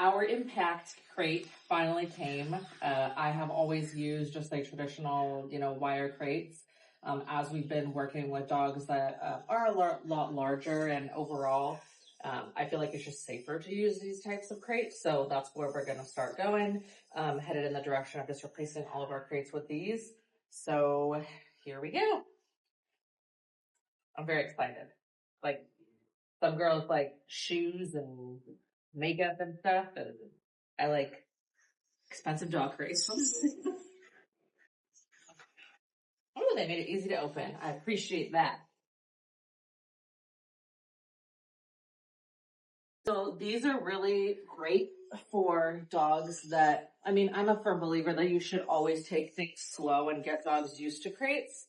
Our impact crate finally came. I have always used just like traditional, wire crates. As we've been working with dogs that are a lot larger, and overall, I feel like it's just safer to use these types of crates. So that's where we're going to start going, headed in the direction of just replacing all of our crates with these. So here we go. I'm very excited. Like, some girls like shoes and makeup and stuff, and I like expensive dog crates. Oh, they made it easy to open. I appreciate that. So these are really great for dogs that, I'm a firm believer that you should always take things slow and get dogs used to crates.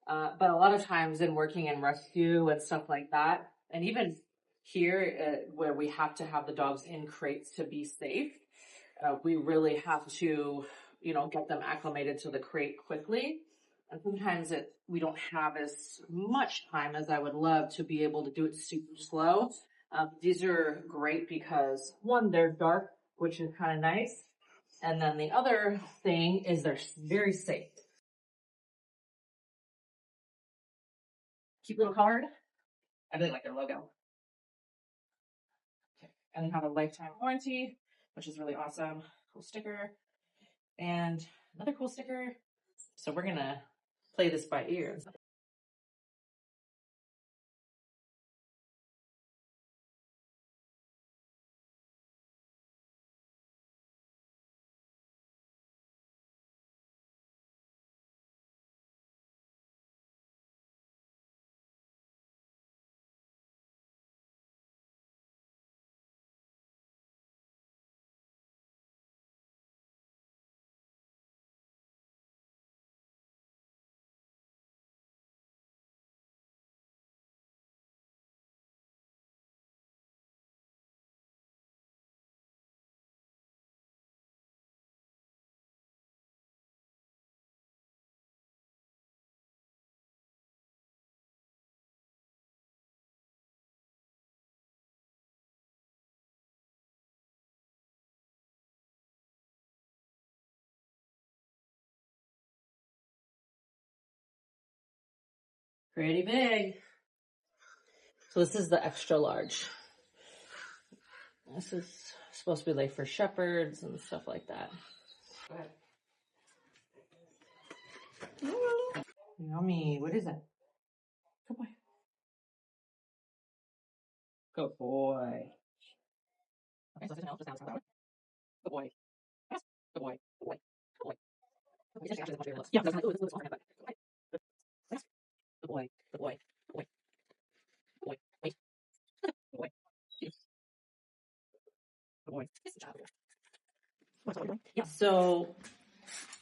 But a lot of times in working in rescue and stuff like that, and even here where we have to have the dogs in crates to be safe, we really have to, get them acclimated to the crate quickly. And sometimes we don't have as much time as I would love to be able to do it super slow. These are great because, one, they're dark, which is kind of nice. And then the other thing is they're very safe. Cute little card. I really like their logo. Okay. And they have a lifetime warranty, which is really awesome. Cool sticker. And another cool sticker. So we're going to play this by ear. Pretty big. So this is the extra large. This is supposed to be like for shepherds and stuff like that. Go ahead. Yummy. What is it? Good boy. Good boy. Okay, so this just sounds good boy. Yes. Good boy. Good boy. Good boy. Yeah, that's good. Good boy. Good boy. Good boy. Good boy. Wait. Good boy. Good boy. Yeah. So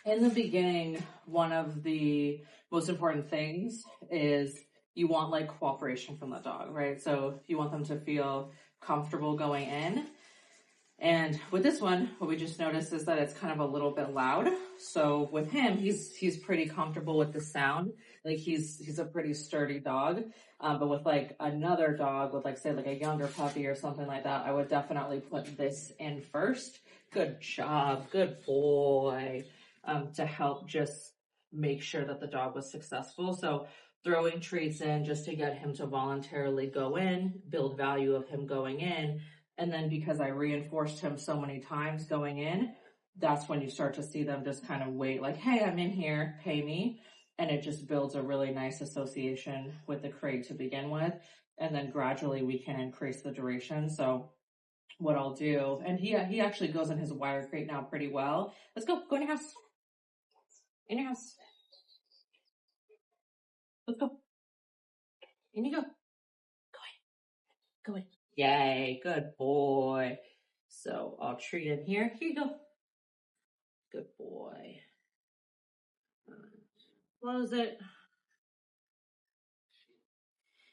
in the beginning, one of the most important things is you want like cooperation from the dog, right? So you want them to feel comfortable going in. And with this one, what we just noticed is that it's kind of a little bit loud. So with him, he's pretty comfortable with the sound. Like he's a pretty sturdy dog. But with like another dog, with like say like a younger puppy or something like that, I would definitely put this in first. Good job, good boy. To help just make sure that the dog was successful. So throwing treats in just to get him to voluntarily go in, build value of him going in. And then because I reinforced him so many times going in, that's when you start to see them just kind of wait, like, hey, I'm in here, pay me. And it just builds a really nice association with the crate to begin with. And then gradually we can increase the duration. So what I'll do, and he actually goes in his wire crate now pretty well. Let's go in your house. In your house. Let's go. In you go. Go in. Yay, good boy. So I'll treat him here. Here you go. Good boy. Close it.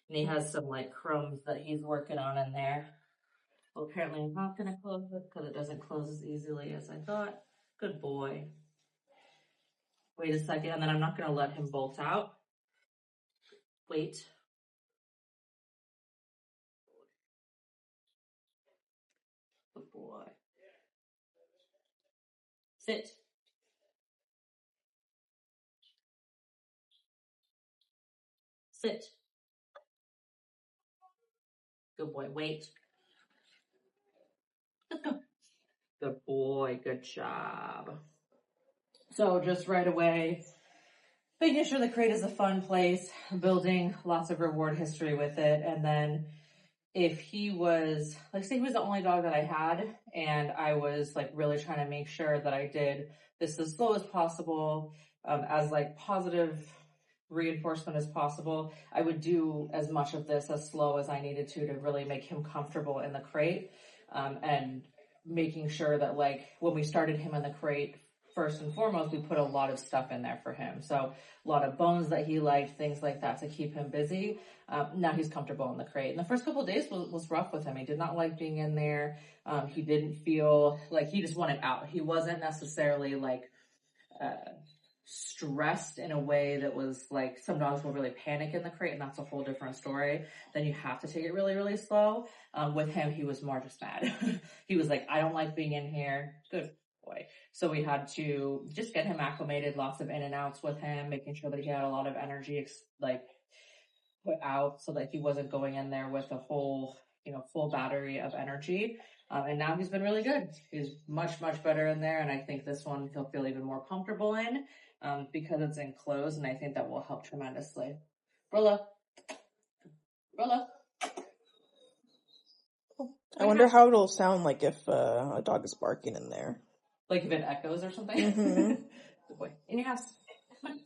And he has some like crumbs that he's working on in there. Well, apparently I'm not going to close it because it doesn't close as easily as I thought. Good boy. Wait a second, and then I'm not going to let him bolt out. Wait. Good boy. Sit. Sit. Good boy. Wait. Let's go. Good boy. Good job. So just right away, making sure the crate is a fun place, building lots of reward history with it. And then if he was, like say he was the only dog that I had, and I was like really trying to make sure that I did this as slow as possible, as like positive reinforcement as possible, I would do as much of this as slow as I needed to really make him comfortable in the crate. And making sure that like when we started him in the crate, first and foremost, we put a lot of stuff in there for him. So a lot of bones that he liked, things like that to keep him busy. Now he's comfortable in the crate. And the first couple of days was rough with him. He did not like being in there. He didn't feel like he just wanted out. He wasn't necessarily like stressed in a way that was like some dogs will really panic in the crate, and that's a whole different story. Then you have to take it really, really slow. With him, he was more just mad. He was like, I don't like being in here. Good boy. So we had to just get him acclimated, lots of in and outs with him, making sure that he had a lot of energy like put out so that he wasn't going in there with a whole, full battery of energy. And now he's been really good. He's much, much better in there. And I think this one he'll feel even more comfortable in because it's enclosed. And I think that will help tremendously. Rolla. Rolla. I wonder how it'll sound like if a dog is barking in there. Like if it echoes or something? Mm-hmm. Good boy. In your house. Come on.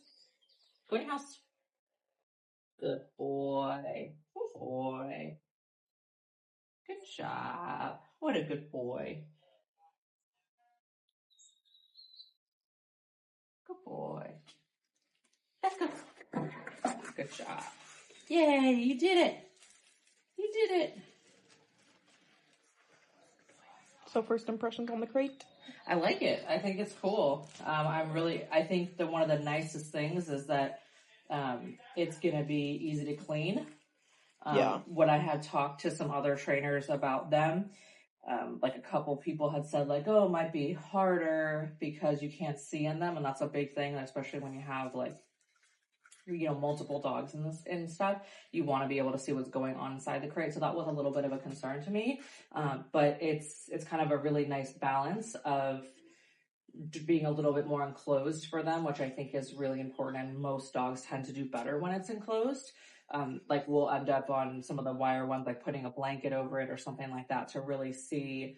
Go in your house. Good boy. Good boy. Good job. What a good boy. Good boy. Let's go. Good job. Yay, you did it. You did it. So first impressions on the crate? I like it. I think it's cool. I think that one of the nicest things is that it's going to be easy to clean. Yeah. When I had talked to some other trainers about them, like a couple people had said like, oh, it might be harder because you can't see in them. And that's a big thing, especially when you have like, multiple dogs and stuff. You want to be able to see what's going on inside the crate. So that was a little bit of a concern to me. But it's kind of a really nice balance of being a little bit more enclosed for them, which I think is really important. And most dogs tend to do better when it's enclosed. Like we'll end up on some of the wire ones, like putting a blanket over it or something like that to really see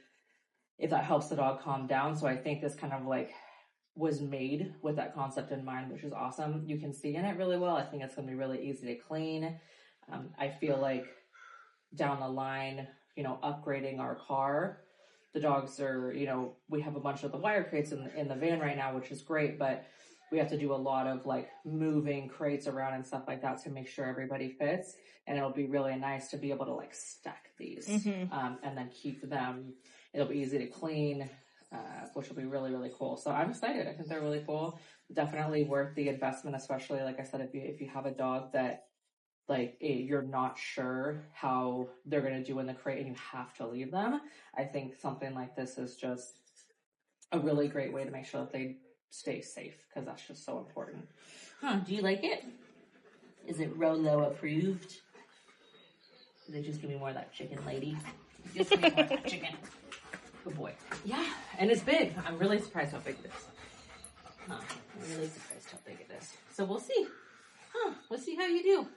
if that helps the dog calm down. So I think this kind of like was made with that concept in mind, which is awesome. You can see in it really well. I think it's going to be really easy to clean. I feel like down the line, upgrading our car, the dogs are, we have a bunch of the wire crates in the van right now, which is great, but we have to do a lot of like moving crates around and stuff like that to make sure everybody fits. And it'll be really nice to be able to like stack these and then keep them. It'll be easy to clean, which will be really, really cool. So I'm excited. I think they're really cool. Definitely worth the investment, especially like I said, if you have a dog that like you're not sure how they're going to do in the crate and you have to leave them. I think something like this is just a really great way to make sure that they stay safe, because that's just so important. Do you like it? Is it Rolo approved? They just give me more of that chicken, lady. Just give me more of that chicken. Good boy. Yeah, and it's big. I'm really surprised how big it is. I'm really surprised how big it is. So we'll see. We'll see how you do.